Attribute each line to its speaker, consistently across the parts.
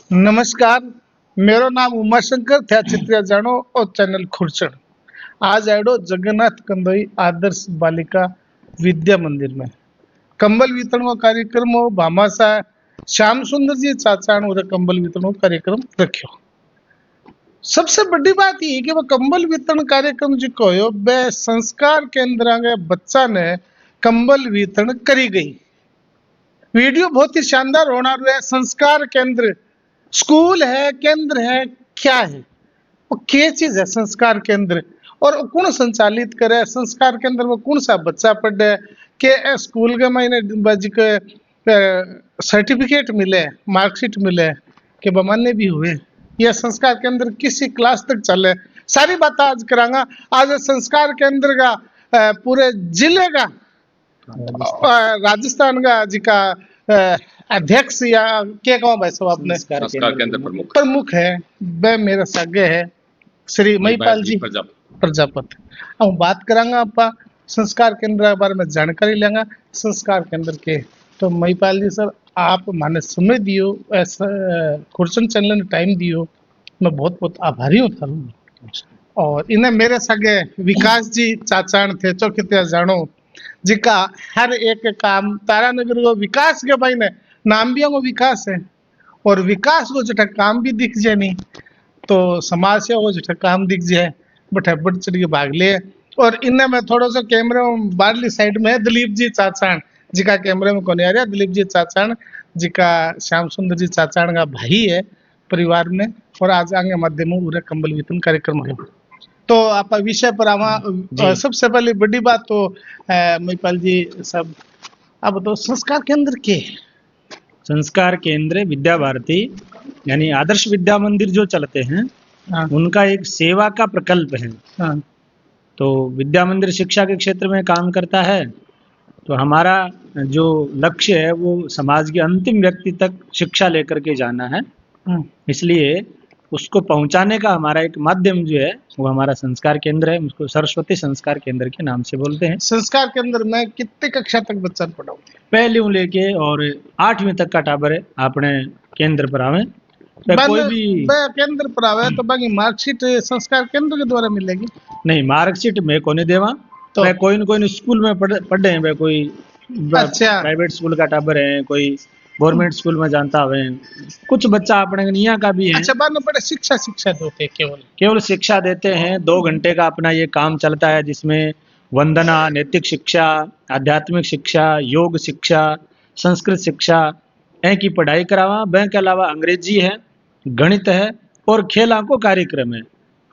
Speaker 1: नमस्कार, मेरो नाम उमाशंकर थे चित्रिया जानो और चैनल खुरचड़। आज आयो जगन्नाथ कंदोई आदर्श बालिका विद्या मंदिर में कंबल वितरण का कार्यक्रम हो। भामासा श्याम सुंदर जी चाचाण और कंबल वितरण का कार्यक्रम रखियो। सबसे बड़ी बात ये कि वो कंबल वितरण कार्यक्रम जो कहो बे संस्कार केंद्र के बच्चा ने कंबल वितरण करी गई। वीडियो बहुत ही शानदार होना है। संस्कार केंद्र स्कूल है, केंद्र है, क्या है वो, क्या चीज है संस्कार केंद्र और कौन संचालित करे। संस्कार केंद्र में कौन सा बच्चा पढ़े के स्कूल के महीने बज के सर्टिफिकेट मिले, मार्कशीट मिले के बमाने भी हुए, यह संस्कार केंद्र किसी क्लास तक चले, सारी बात आज करांगा। आज संस्कार केंद्र का पूरे जिले का राजस्थान का जी का अध्यक्ष या क्या कहो भाई साहब आपने,
Speaker 2: संस्कार केंद्र
Speaker 1: प्रमुख है वे मेरे सगे है श्री महिपाल जी प्रजापत। हम बात करांगा आप संस्कार केंद्र के बारे में जानकारी लेंगे। संस्कार केंद्र के तो महिपाल जी सर आप माने समय दियो, खुर्चन चैनल ने टाइम दियो, मैं बहुत बहुत आभारी हूँ थारू। और इन्हें मेरे सगे विकास जी चाचान थे जो कितना जानो जिका हर एक काम तारानगर को विकास के भाई ने नाम भी वो विकास है और विकास को जो काम भी दिख जाए नहीं तो समाज से वो जो काम दिख जाए बट बढ़ चढ़ के भाग ले। और इनने में थोड़ा सा कैमरे में बाहरली साइड में है दिलीप जी चाचान जी का कैमरे में कौन आ रहा, दिलीप जी चाचान जी का श्याम सुंदर जी चाचान का भाई है परिवार में। और आज आगे माध्यम पूरे कंबल वितरण कार्यक्रम है। तो आप विषय पर आवा सबसे पहले बड़ी बात तो महिपाल जी सब अब तो संस्कार केंद्र के
Speaker 3: संस्कार केंद्र विद्या भारती यानी आदर्श विद्या मंदिर जो चलते हैं उनका एक सेवा का प्रकल्प है। तो विद्या मंदिर शिक्षा के क्षेत्र में काम करता है। तो हमारा जो लक्ष्य है वो समाज के अंतिम व्यक्ति तक शिक्षा लेकर के जाना है, इसलिए उसको पहुंचाने का हमारा एक माध्यम जो है वो हमारा संस्कार केंद्र है। उसको सरस्वती संस्कार केंद्र के नाम से बोलते हैं।
Speaker 1: संस्कार केंद्र में कितने कक्षा तक बच्चा पढ़ाओगे?
Speaker 3: पहली लेके और 8वीं तक का टाबर है अपने केंद्र पर आवे। कोई भी
Speaker 1: केंद्र पर आवे तो बाकी मार्कशीट संस्कार केंद्र के द्वारा मिलेगी?
Speaker 3: नहीं, मार्कशीट मैं को नहीं देवा तो मैं कोई न कोई स्कूल में पढ़े हैं, कोई
Speaker 1: अच्छा
Speaker 3: प्राइवेट स्कूल का टाबर है, कोई गवर्नमेंट स्कूल में जानता है, कुछ बच्चा अपने यहाँ का भी है।
Speaker 1: अच्छा बाद में शिक्षा देते हैं,
Speaker 3: केवल शिक्षा देते हैं। 2 घंटे का अपना ये काम चलता है जिसमें वंदना, नैतिक शिक्षा, आध्यात्मिक शिक्षा, योग शिक्षा, संस्कृत शिक्षा की पढ़ाई करावा। बैंक के अलावा अंग्रेजी है, गणित है और खेलों को कार्यक्रम है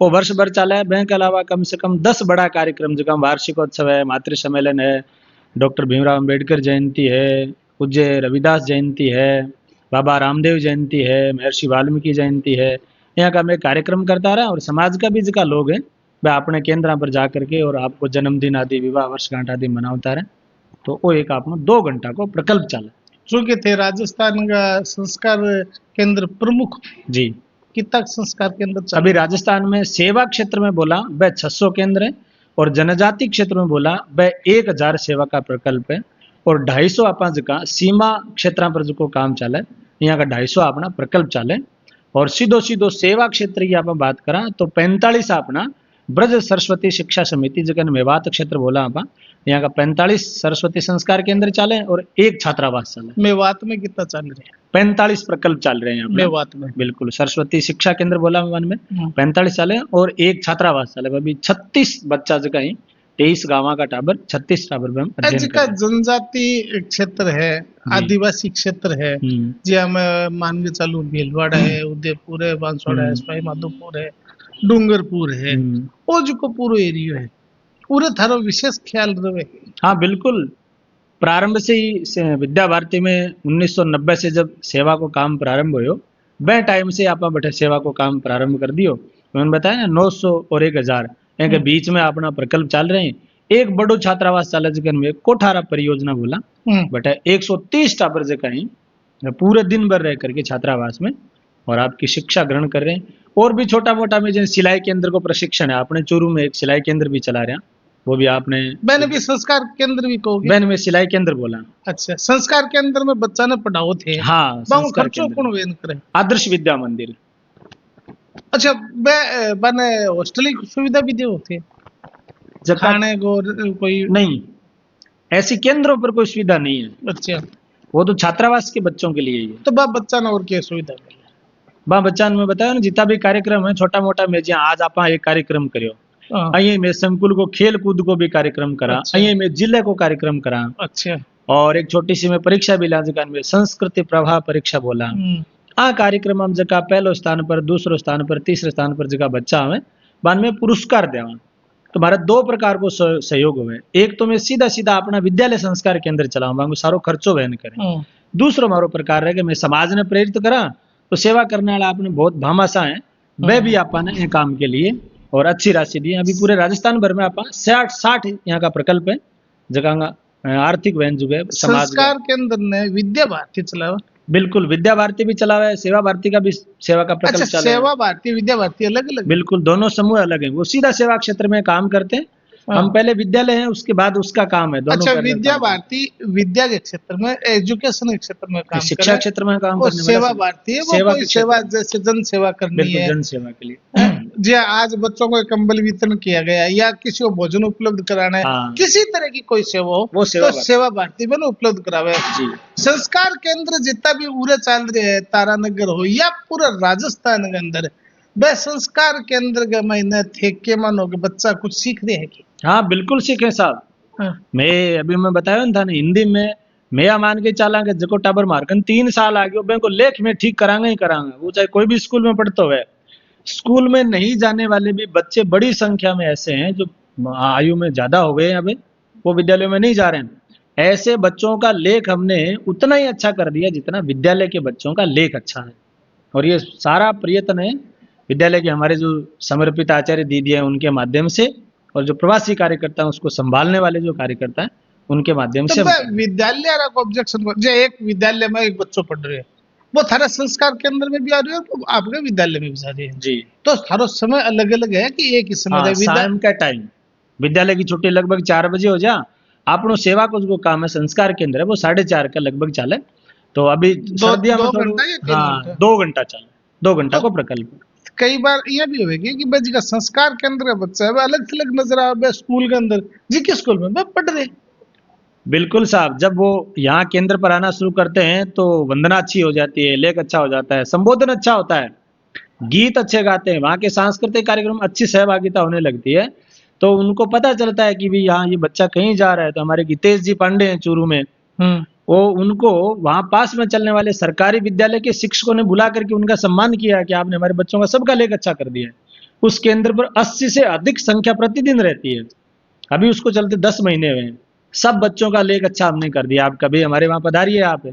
Speaker 3: वो वर्ष भर चला है। बैंक के अलावा कम से कम 10 बड़ा कार्यक्रम जो वार्षिकोत्सव है, मातृ सम्मेलन है, डॉक्टर भीमराव अम्बेडकर जयंती है, पूज्य रविदास जयंती है, बाबा रामदेव जयंती है, महर्षि वाल्मीकि जयंती है, यहाँ का मैं कार्यक्रम करता रहा। और समाज का भी जिका लोग हैं वह अपने केंद्र पर जा करके और आपको जन्मदिन आदि, विवाह वर्षगांठ आदि मनाता रहे। तो वो एक आपने 2 घंटा को प्रकल्प चला।
Speaker 1: चूंकि थे राजस्थान का संस्कार केंद्र प्रमुख
Speaker 3: जी,
Speaker 1: कितना संस्कार केंद्र
Speaker 3: अभी राजस्थान में सेवा क्षेत्र में बोला वह 600 केंद्र है और जनजाति क्षेत्र में बोला वह 1000 सेवा का प्रकल्प है और 250 अपना जगह सीमा क्षेत्र पर जो काम चले यहाँ का 250 अपना प्रकल्प चले। और सीधो सीधो सेवा क्षेत्र की आप बात करा तो 45 अपना ब्रज सरस्वती शिक्षा समिति जगह मेवात क्षेत्र बोला आप यहाँ का 45 सरस्वती संस्कार केंद्र चले और 1 छात्रावास चले।
Speaker 1: मेवात में कितना चल रहे हैं?
Speaker 3: 45 प्रकल्प चल रहे हैं
Speaker 1: मेवात में।
Speaker 3: बिल्कुल, सरस्वती शिक्षा केंद्र बोला में 45 चले और 1 छात्रावास चले। अभी 36 बच्चा जगह ही 23 गाँव का टाबर 36 टाबर में
Speaker 1: जनजाति क्षेत्र है, आदिवासी क्षेत्र है जी, हमें मान के चलू भीलवाड़ा है, उदयपुर है, बांसवाड़ा है, सवाई माधोपुर है, डूंगरपुर है, वो जो पूरा एरिया है पूरे थारो विशेष ख्याल रहे।
Speaker 3: हाँ बिल्कुल, प्रारंभ से ही विद्या भारती में 1990 से जब सेवा को काम प्रारंभ हो वह टाइम से आप बैठे सेवा को काम प्रारंभ कर दियो। मैंने बताया ना 900 और 1000 के बीच में अपना प्रकल्प चल रहे हैं। एक बड़ो छात्रावास चल जगन में कोठारा परियोजना बोला बेटा 130 टावर जगह पूरे दिन भर रह करके छात्रावास में और आपकी शिक्षा ग्रहण कर रहे हैं। और भी छोटा मोटा में जैसे सिलाई केंद्र को प्रशिक्षण है, अपने चूरू में एक सिलाई केंद्र भी चला रहे हैं वो भी आपने।
Speaker 1: मैंने भी संस्कार केंद्र भी कहोगे।
Speaker 3: मैंने में सिलाई केंद्र बोला।
Speaker 1: अच्छा, संस्कार केंद्र में बच्चा ने पढ़ाओ थे।
Speaker 3: हाँ,
Speaker 1: बांगो
Speaker 3: संस्कार
Speaker 1: खर्चो
Speaker 3: केंद्र
Speaker 1: कौन वेन करे।
Speaker 3: आदर्श विद्या मंदिर।
Speaker 1: अच्छा, बने हॉस्टल की सुविधा भी दे थे
Speaker 3: जब
Speaker 1: खाने को कोई।
Speaker 3: नहीं, ऐसी केंद्रों पर कोई सुविधा नहीं है,
Speaker 1: अच्छा,
Speaker 3: वो तो छात्रावास के बच्चों के लिए ही है।
Speaker 1: तो बाप बच्चा ने और क्या सुविधा मिले।
Speaker 3: बा बच्चा ने मैं बताया ना, जितना भी कार्यक्रम है छोटा मोटा में, ज्यां आज आप एक कार्यक्रम करियो,
Speaker 1: हाँ,
Speaker 3: अई में संकुल को खेल कूद को भी कार्यक्रम करा,
Speaker 1: अच्छा।
Speaker 3: अई में जिले को कार्यक्रम करा,
Speaker 1: अच्छा।
Speaker 3: और एक छोटी सी में परीक्षा भी ला जगह में संस्कृति प्रवाह परीक्षा बोला। आ कार्यक्रम हम जगह पहलो स्थान पर, दूसरो स्थान पर, तीसरे स्थान पर जगह बच्चा हमें बाद में पुरस्कार देवा। तो हमारा दो प्रकार को सहयोग हुए। एक तो मैं सीधा सीधा अपना विद्यालय संस्कार केंद्र चलाऊंगा, सारो खर्चो वहन करें। दूसरो मारो प्रकार है कि मैं समाज ने प्रेरित करा, तो सेवा करने वाला आपने बहुत भामाशा है, वह भी आपने ये काम के लिए और अच्छी राशि दी। अभी पूरे राजस्थान भर में आप 60 यहाँ का प्रकल्प है, जगह आर्थिक वहन जो है समाज
Speaker 1: संस्कार केंद्र ने विद्या भारती चलावा।
Speaker 3: बिल्कुल, विद्या भारती भी चला हुआ है, सेवा भारती का भी सेवा का प्रकल्प
Speaker 1: अच्छा,
Speaker 3: चला है।
Speaker 1: सेवा भारती विद्या भारती अलग अलग।
Speaker 3: बिल्कुल, दोनों समूह अलग है। वो सीधा सेवा क्षेत्र में काम करते हैं, हम पहले विद्यालय हैं, उसके बाद उसका काम है। दोनों
Speaker 1: अच्छा,
Speaker 3: करने का
Speaker 1: विद्या
Speaker 3: काम
Speaker 1: भारती विद्या के क्षेत्र में, एजुकेशन के क्षेत्र में काम
Speaker 3: शिक्षा
Speaker 1: करे,
Speaker 3: क्षेत्र में काम
Speaker 1: और
Speaker 3: करने
Speaker 1: सेवा
Speaker 3: वाला
Speaker 1: भारती है वो
Speaker 3: सेवा
Speaker 1: कोई
Speaker 3: के
Speaker 1: सेवा
Speaker 3: क्षेत्र में।
Speaker 1: जैसे जन सेवा करनी
Speaker 3: बिल्कुल,
Speaker 1: है।
Speaker 3: जन सेवा के लिए।
Speaker 1: जी हाँ, आज बच्चों को कंबल वितरण किया गया है या किसी को भोजन उपलब्ध कराना है,
Speaker 3: हाँ।
Speaker 1: किसी तरह की कोई सेवा हो
Speaker 3: वो सेवा
Speaker 1: तो
Speaker 3: भारती।
Speaker 1: सेवा भारती में उपलब्ध करावे।
Speaker 3: जी।
Speaker 1: संस्कार केंद्र जितना भी उरे चल रहे है, तारानगर हो या पूरा राजस्थान के अंदर, वह संस्कार केंद्र के महीने थे के मानो के बच्चा कुछ सीख रहे हैं कि।
Speaker 3: हाँ बिल्कुल सीखे साहब।
Speaker 1: हाँ।
Speaker 3: मैं बताया था ना हिंदी में, मैं मान के चला कि जको टाबर मारकन 3 साल आ गयो, मैं को लेख में ठीक करांगा ही करांगा, वो चाहे कोई भी स्कूल में पढ़ता हुआ है। स्कूल में नहीं जाने वाले भी बच्चे बड़ी संख्या में ऐसे हैं जो आयु में ज्यादा हो गए हैं, अभी वो विद्यालयों में नहीं जा रहे हैं। ऐसे बच्चों का लेख हमने उतना ही अच्छा कर दिया जितना विद्यालय के बच्चों का लेख अच्छा है। और ये सारा प्रयत्न है विद्यालय के हमारे जो समर्पित आचार्य दीदी हैं उनके माध्यम से, और जो प्रवासी कार्यकर्ता हैं उसको संभालने वाले जो कार्यकर्ता हैं उनके माध्यम
Speaker 1: तो
Speaker 3: से।
Speaker 1: विद्यालय को ऑब्जेक्शन जो एक विद्यालय में एक बच्चों पढ़ रहे हैं, वो थारा संस्कार केंद्र में भी आ रही है और आपके विद्यालय में भी जा रही है
Speaker 3: जी।
Speaker 1: तो थारो समय अलग अलग है कि एक ही समय
Speaker 3: हाँ, शाम का टाइम, विद्यालय की छुट्टी लगभग 4 बजे हो जा, आपनो सेवा को जो काम है संस्कार केंद्र है वो 4:30 का लगभग चले। तो अभी सर्दियों में
Speaker 1: घंटा या 3
Speaker 3: हाँ
Speaker 1: घंटा?
Speaker 3: 2 घंटा चले, 2 घंटा को प्रकल्प।
Speaker 1: कई बार ये भी होगी कि भाई जी का संस्कार केंद्र का बच्चा है अलग थलग नजर आवे स्कूल के अंदर, जी के स्कूल में पढ़ रहे।
Speaker 3: बिल्कुल साहब, जब वो यहाँ केंद्र पर आना शुरू करते हैं तो वंदना अच्छी हो जाती है, लेख अच्छा हो जाता है, संबोधन अच्छा होता है, गीत अच्छे गाते हैं, वहाँ के सांस्कृतिक कार्यक्रम अच्छी सहभागिता होने लगती है। तो उनको पता चलता है कि भी यहाँ ये बच्चा कहीं जा रहा है। तो हमारे गीतेश जी पांडे हैं चूरू में, वो उनको वहाँ पास में चलने वाले सरकारी विद्यालय के शिक्षकों ने बुला करके उनका सम्मान किया कि आपने हमारे बच्चों का सबका लेख अच्छा कर दिया है। उस केंद्र पर 80 से अधिक संख्या प्रतिदिन रहती है। अभी उसको चलते 10 महीने हुए हैं, सब बच्चों का लेख अच्छा हमने कर दिया। आप कभी हमारे वहाँ पधारिए आप,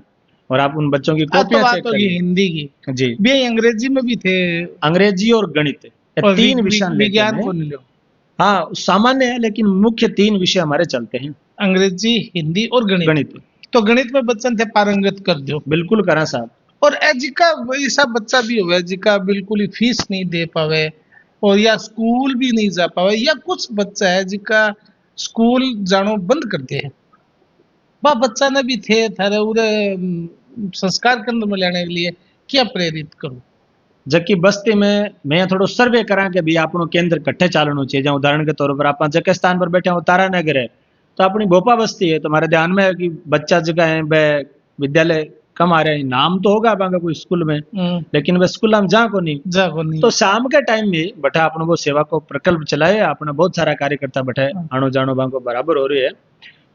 Speaker 3: और आप उन बच्चों की कॉपियां चेक करिए।
Speaker 1: हिंदी की
Speaker 3: जी,
Speaker 1: भी अंग्रेजी में भी थे,
Speaker 3: अंग्रेजी और गणित,
Speaker 1: और
Speaker 3: 3 विषय
Speaker 1: विज्ञान को नहीं लो।
Speaker 3: हाँ सामान्य है, लेकिन मुख्य 3 विषय हमारे चलते हैं,
Speaker 1: अंग्रेजी, हिंदी और गणित। तो गणित में बच्चन थे पारंगत कर दो।
Speaker 3: बिल्कुल करा साहब।
Speaker 1: और जिका ऐसा बच्चा भी हुआ जिका बिल्कुल ही फीस नहीं दे पावे और या स्कूल भी नहीं जा पावे, या कुछ बच्चा है जिका स्कूल जानो बंद कर दिए, वह बच्चा ने भी थे थारे उरे संस्कार केंद्र में लेने के लिए क्या प्रेरित करूं।
Speaker 3: जबकि बस्ती में मैं थोड़ा सर्वे करा के भी आपनो केंद्र कट्ठे चालनो चाहिए। जहाँ उदाहरण के तौर पर आप जगह स्थान पर बैठे हो तारानगर है, तो अपनी भोपा बस्ती है, तुम्हारे ध्यान में है कि बच्चा जगह है वह विद्यालय कम आ रहे हैं, नाम तो होगा आपका कोई स्कूल में, लेकिन वह स्कूल हम जा को नहीं। तो शाम के टाइम में बैठा अपने वो सेवा को प्रकल्प चलाए, अपना बहुत सारा कार्यकर्ता बैठे आनो जानो बांको बराबर हो रही है,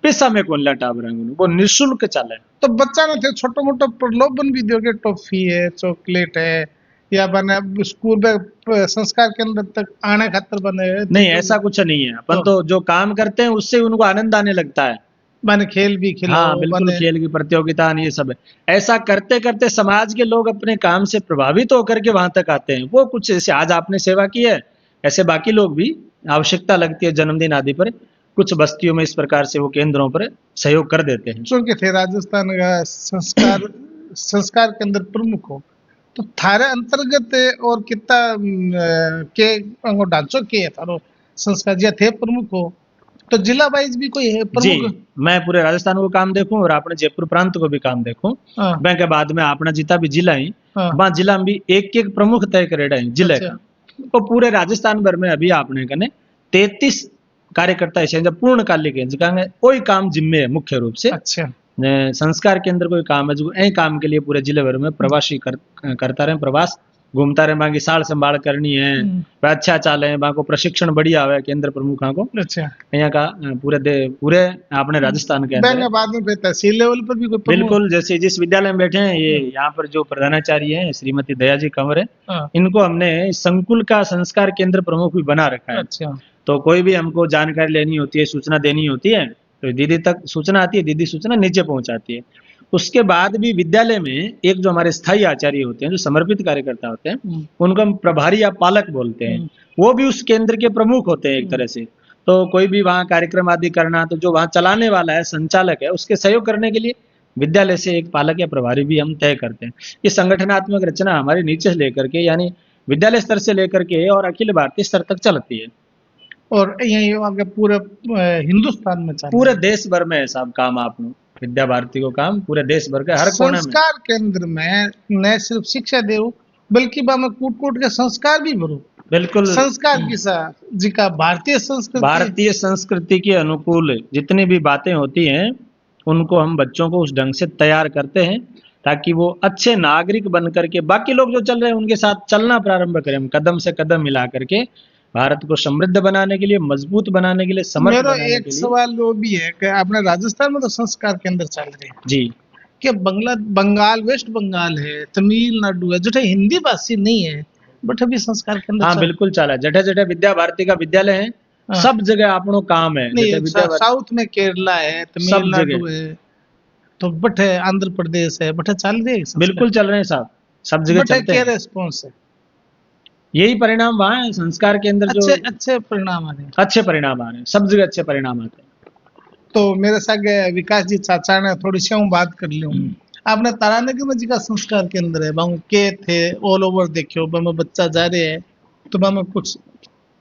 Speaker 3: पैसा में कौन लाटा वो निःशुल्क चले।
Speaker 1: तो बच्चा ने थे छोटा मोटा प्रलोभन भी दोगे, टॉफी है, चॉकलेट है, या बने स्कूल में संस्कार केंद्र तक आने खातर बने
Speaker 3: नहीं, ऐसा कुछ नहीं है। अपन तो जो काम करते हैं उससे उनको आनंद आने लगता है।
Speaker 1: मैंने खेल भी खेला।
Speaker 3: हाँ बिल्कुल, खेल की प्रतियोगिता ये सब है। ऐसा करते करते समाज के लोग अपने काम से प्रभावित होकर के वहां तक आते हैं। वो कुछ जैसे आज आपने सेवा की है, ऐसे बाकी लोग भी आवश्यकता लगती है जन्मदिन आदि पर, कुछ बस्तियों में इस प्रकार से वो केंद्रों पर सहयोग कर देते हैं।
Speaker 1: चूंकि थे राजस्थान का संस्कार के अंदर प्रमुख हो, तो थारे अंतर्गत और कितना के ढांचों के थारो संस्कार जे थे प्रमुख हो, तो जिला वाइज भी कोई है
Speaker 3: जी,
Speaker 1: प्रमुख?
Speaker 3: मैं पूरे राजस्थान को काम देखूं और अपने जयपुर प्रांत को भी काम देखूं।
Speaker 1: हाँ,
Speaker 3: बैंक के बाद में अपना जितना भी जिला है
Speaker 1: हाँ,
Speaker 3: वहाँ जिला में भी एक एक प्रमुख तय करेड़ा है जिले
Speaker 1: अच्छा,
Speaker 3: का। तो पूरे राजस्थान भर में अभी आपने कने 33 कार्यकर्ता ऐसे हैं जो पूर्णकालिक है जिनका कोई काम जिम्मे है मुख्य रूप से।
Speaker 1: अच्छा,
Speaker 3: संस्कार के अंदर कोई काम है जो ऐ काम के लिए पूरे जिले भर में प्रवासी करता रहे, प्रवास घूमता रहे, बाकी साल संभाल करनी है, वह अच्छा चाले, वहाँ को प्रशिक्षण बढ़िया आवे केंद्र प्रमुखों को।
Speaker 1: अच्छा।
Speaker 3: यहाँ का पूरे अपने राजस्थान के अंदर
Speaker 1: बैंक
Speaker 3: है।
Speaker 1: के बाद में फिर तहसील लेवल पर भी कोई प्रमुख?
Speaker 3: बिल्कुल, जैसे जिस विद्यालय में बैठे हैं ये यहाँ पर जो प्रधानाचार्य हैं श्रीमती दयाजी कंवर है,
Speaker 1: हाँ,
Speaker 3: इनको हमने संकुल का संस्कार केंद्र प्रमुख भी बना रखा है।
Speaker 1: अच्छा,
Speaker 3: तो कोई भी हमको जानकारी लेनी होती है, सूचना देनी होती है, तो दीदी तक सूचना आती है, दीदी सूचना नीचे पहुंचाती है। उसके बाद भी विद्यालय में एक जो हमारे स्थायी आचार्य होते हैं जो समर्पित कार्यकर्ता होते हैं उनको हम प्रभारी या पालक बोलते हैं, वो भी उस केंद्र के प्रमुख होते हैं एक तरह से। तो कोई भी वहाँ कार्यक्रम आदि करना, तो जो वहाँ चलाने वाला है, संचालक है, उसके सहयोग करने के लिए विद्यालय से एक पालक या प्रभारी भी हम तय करते हैं। ये संगठनात्मक रचना हमारे नीचे से लेकर के यानी विद्यालय स्तर से लेकर के और अखिल भारतीय स्तर तक चलती है।
Speaker 1: और यही आगे पूरे हिंदुस्तान में चल
Speaker 3: पूरे देश भर में है साहब काम आप विद्या भारती को काम पूरे देश भर के हर कोने में।
Speaker 1: संस्कार केंद्र में न सिर्फ शिक्षा दे बल्कि बा में कूट कूट के संस्कार भी भरो।
Speaker 3: बिल्कुल,
Speaker 1: संस्कार किसा जी का भारतीय
Speaker 3: संस्कृति के अनुकूल जितनी भी बातें होती हैं उनको हम बच्चों को उस ढंग से तैयार करते हैं ताकि वो अच्छे नागरिक बन करके बाकी लोग जो चल रहे हैं उनके साथ चलना प्रारंभ करें। हम कदम से कदम मिला करके भारत को समृद्ध बनाने के लिए, मजबूत बनाने के लिए, समर्थ
Speaker 1: मेरा
Speaker 3: बनाने
Speaker 1: एक
Speaker 3: के लिए।
Speaker 1: सवाल वो भी है कि अपने राजस्थान में तो संस्कार केंद्र चल रहे हैं
Speaker 3: जी,
Speaker 1: कि बंगाल वेस्ट बंगाल है, तमिलनाडु है, जो हिंदी भाषी नहीं है बट अभी संस्कार केंद्र
Speaker 3: हाँ
Speaker 1: चल
Speaker 3: बिल्कुल चला है। जठे जठे विद्या भारती का विद्यालय है,
Speaker 1: हाँ।
Speaker 3: सब जगह आपनो काम है।
Speaker 1: नहीं,
Speaker 3: जठे विद्या भारती
Speaker 1: साउथ में केरला है, तमिलनाडु है, तो बट है आंध्र प्रदेश है, बट चल रहे हैं
Speaker 3: बिल्कुल चल रहे हैं साहब, सब जगह चलते
Speaker 1: क्या
Speaker 3: हैं।
Speaker 1: रेस्पॉन्स है?
Speaker 3: यही परिणाम वहाँ है संस्कार के अंदर जो
Speaker 1: अच्छे परिणाम आ रहे हैं।
Speaker 3: अच्छे परिणाम आ रहे हैं, सब जगह अच्छे परिणाम आते हैं।
Speaker 1: तो मेरे साथ विकास जी चाचा ने थोड़ी सी हम बात कर लूं। आपने तारानगर में जी का संस्कार केंद्र है, वहां के थे ऑल ओवर देखियो, वहां बच्चा जा रहे हैं तो वहां कुछ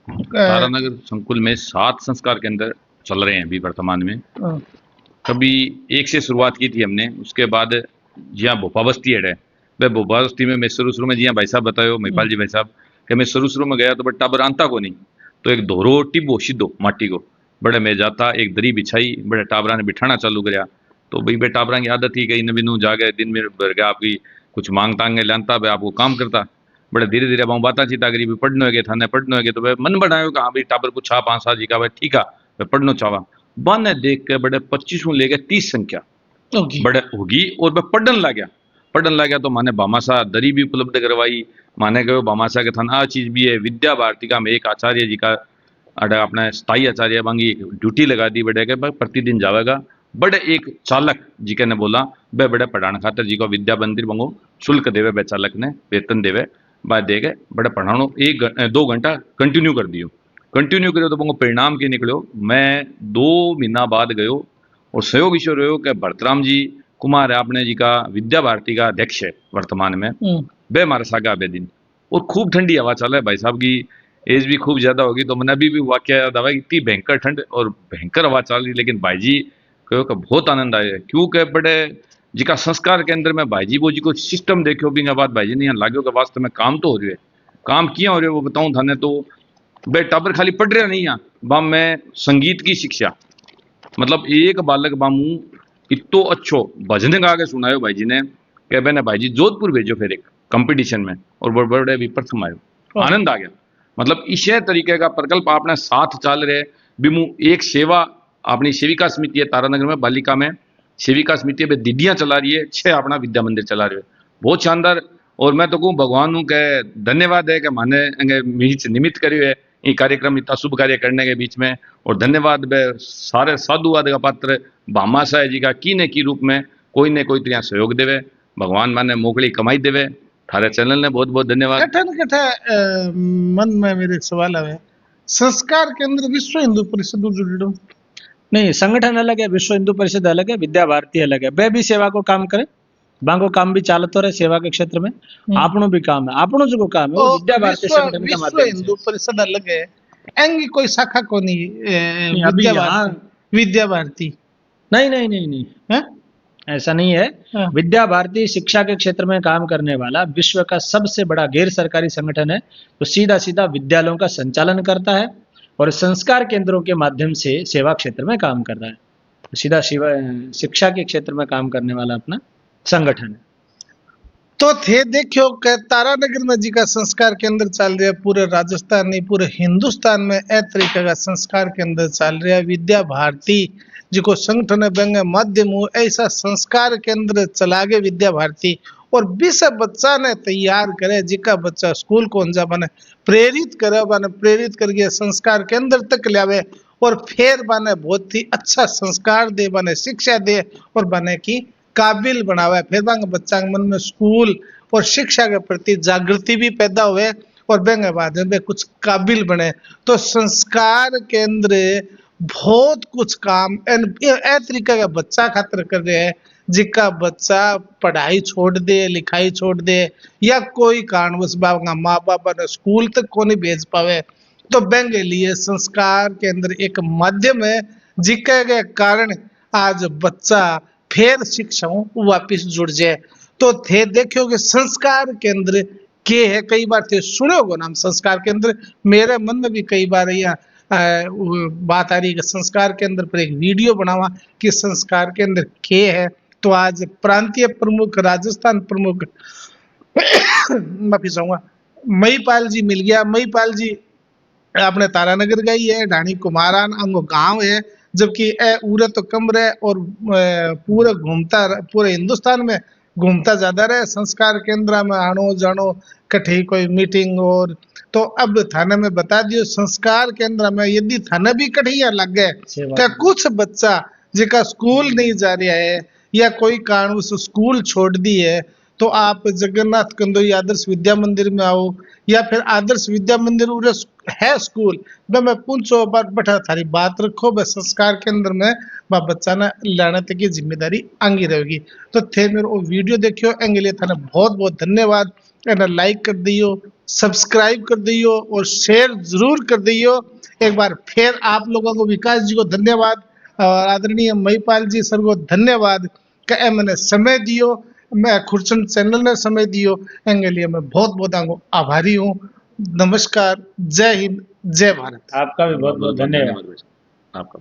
Speaker 2: तारानगर संकुल में 7 संस्कार केंद्र चल रहे हैं अभी वर्तमान में। कभी एक से शुरुआत की थी हमने, उसके बाद जहाँ भोपा बस्ती है वह भोपा बस्ती में मैं शुरू में जिया भाई साहब बतायो महिपाल जी भाई साहब कि मैं शुरू में गया तो बट टाबर आंता को नहीं, तो एक धोरो टिब्बो सीधो माटी को बड़े में जाता, एक दरी बिछाई, बड़े टाबरा ने बिठाना चालू कराया। तो भाई बे टाबरा की आदत ही गई नवीनू जागे दिन में भर गया आपकी कुछ मांग तांगे लानता भाई आपको काम करता, बड़े धीरे धीरे वहाँ बाता चीता करी पढ़नो है थाने पढ़नो है, तो भाई मन बनायो कि हाँ भाई टाबर को 6-5 साल जी का भाई ठीक है मैं पढ़ना चाहवा। बने देख के बड़े 25 लेके 30 संख्या बड़े होगी और वह पढ़न लग गया तो माने बामासा दरी भी उपलब्ध करवाई। माने गयो बामासा के थाना चीज भी है। विद्या भारती का में एक आचार्य जी का अपना स्थायी आचार्य बांगी ड्यूटी लगा दी बड़े के प्रतिदिन जावेगा। बड़े एक चालक जी के ने बोला बे बड़े पढ़ाने खातर जी को विद्या मंदिर बंगो शुल्क देवे, बे चालक ने वेतन देवे बाद दे गए बड़े पढ़ानो 1-2 घंटा कंटिन्यू कर दियो। कंटिन्यू करो तो बंगो परिणाम के निकलो। मैं 2 महीना बाद गयो और सहयोग ईश्वर रहो कि भरतराम जी कुमार है आपने जी का विद्या भारती का अध्यक्ष है वर्तमान में, बे मारे सागा बे दिन और खूब ठंडी हवा चल है। भाई साहब की एज भी खूब ज्यादा होगी तो मैंने अभी भी वाक्य याद आवा इतनी भयंकर ठंड और भयंकर हवा चल रही, लेकिन भाई जी कहो कि बहुत आनंद आया क्योंकि बड़े जी का संस्कार के अंदर में भाई जी वो जी को सिस्टम देखो भी बाद भाई जी ने यहाँ लागो कि वास्तव में काम तो हो रही है। काम किया हो रहे वो बताऊं थाने तो बे टाबर खाली पढ़ रहे नहीं यहाँ बाम में संगीत की शिक्षा, मतलब एक बालक बामू इतो अच्छो भजन गा के सुनायो भाई जी ने कि मैंने भाई जी जोधपुर भेजो फिर एक कंपटीशन में और बड़े बड़े भी प्रथम आयो, आनंद आ गया। मतलब इसे तरीके का प्रकल्प आपने साथ चल रहे बिमू एक सेवा अपनी सेविका समिति है तारानगर में बालिका में सेविका समिति है दीदियां चला रही है, 6 अपना विद्या मंदिर चला रहे हो, बहुत शानदार। और मैं तो कहूँ भगवान के धन्यवाद है कि माने निमित्त करियो है ये कार्यक्रम इतना शुभ कार्य करने के बीच में। और धन्यवाद बे सारे साधुवाद का पात्र भामा साहेब जी का की ने की रूप में कोई ने कोई तरह सहयोग देवे, भगवान माने मोकली कमाई देवे। थारे चैनल ने बहुत बहुत धन्यवाद।
Speaker 1: मन में मेरे सवाल है, संस्कार केंद्र विश्व हिंदू परिषद जुड़ो
Speaker 3: नहीं, संगठन अलग है, विश्व हिंदू परिषद अलग है, विद्या भारती अलग है। वे भी सेवा को काम करे, बांगो काम भी चालतो रहे सेवा के क्षेत्र में। आपनो भी काम है, आपनो जो काम है वो विद्या भारती संगठन के माध्यम से।
Speaker 1: हिंदू परिषद अलग है, एंगी कोई शाखा को नहीं
Speaker 3: नहीं, अभी यहाँ
Speaker 1: विद्या भारती
Speaker 3: नहीं नहीं नहीं नहीं
Speaker 1: है?
Speaker 3: ऐसा नहीं है।
Speaker 1: हाँ।
Speaker 3: विद्या भारती शिक्षा के क्षेत्र में काम करने वाला विश्व का सबसे बड़ा गैर सरकारी संगठन है। तो सीधा सीधा विद्यालयों का संचालन करता है और संस्कार केंद्रों के माध्यम से सेवा क्षेत्र में काम कर रहा है। तो सीधा शिक्षा के क्षेत्र में काम करने वाला अपना संगठन है।
Speaker 1: तो थे देखियो के तारानगर में जी का संस्कार केंद्र चल रहा है, पूरे राजस्थान नहीं पूरे हिंदुस्तान में ए तरीके का संस्कार केंद्र चल रहा है। विद्या भारती जिको संगठन है बेंगे माध्यम ऐसा संस्कार केंद्र चला गए विद्या भारती, और 20 बच्चा ने तैयार करे जिका बच्चा स्कूल कौन जा बने प्रेरित करे, बने प्रेरित करके संस्कार केंद्र तक लावे और फिर बने बहुत ही अच्छा संस्कार दे, बने शिक्षा दे और बने की काबिल बनावे। फिर बांगे बच्चा के मन में स्कूल और शिक्षा के प्रति जागृति भी पैदा हुए और बेंगे बाद में कुछ काबिल बने। तो संस्कार केंद्र बहुत कुछ काम ए तरीके का बच्चा खातर कर रहे हैं जिसका बच्चा पढ़ाई छोड़ दे, लिखाई छोड़ दे या कोई कारणवश माँ बाप ने स्कूल तक को नहीं भेज पावे, तो बेंगे लिए संस्कार केंद्र एक माध्यम है जिसके कारण आज बच्चा फिर शिक्षाओं वापिस जुड़ जाए। तो थे देखियो कि संस्कार केंद्र के है, कई बार थे सुने होगा नाम संस्कार केंद्र, मेरे मन में भी कई बार यह बात आ रही है कि संस्कार केंद्र पर एक वीडियो बनावा कि संस्कार केंद्र के है। तो आज प्रांतीय प्रमुख राजस्थान प्रमुख माफी चाहूंगा महिपाल जी मिल गया। महिपाल जी अपने तारानगर गई है, ढाणी कुमारान अंगो गांव है, जबकि उरे तो कम रहे और पूरे घूमता पूरे हिंदुस्तान में घूमता ज्यादा रहे। संस्कार केंद्र में आनो जानो कठी कोई मीटिंग और तो अब थाने में बता दियो संस्कार केंद्र में यदि थाने भी कठिया लग गए क्या कुछ बच्चा जिसका स्कूल नहीं जा रहा है या कोई कारण उस स्कूल छोड़ दी है, तो आप जगन्नाथ कंदोई आदर्श विद्या मंदिर में आओ या फिर आदर्श विद्या मंदिर उरे है स्कूल मैं पूछो बात बैठा थारी बात रखो बस संस्कार केंद्र में बच्चा ने लाने तक की जिम्मेदारी आंगी रहेगी। तो थे मेरे वो वीडियो देखियो एंगे लिए थाने बहुत बहुत धन्यवाद। लाइक कर दियो, सब्सक्राइब कर दियो और शेयर जरूर कर दियो। एक बार फिर आप लोगों को विकास जी को धन्यवाद और आदरणीय महिपाल जी सर को धन्यवाद कि मैंने समय दियो, मैं खुरचंद चैनल ने समय दियो, एंगे लिए मैं बहुत बहुत आपको आभारी हूँ। नमस्कार, जय हिंद, जय भारत।
Speaker 3: आपका भी बहुत बहुत धन्यवाद।
Speaker 2: आपका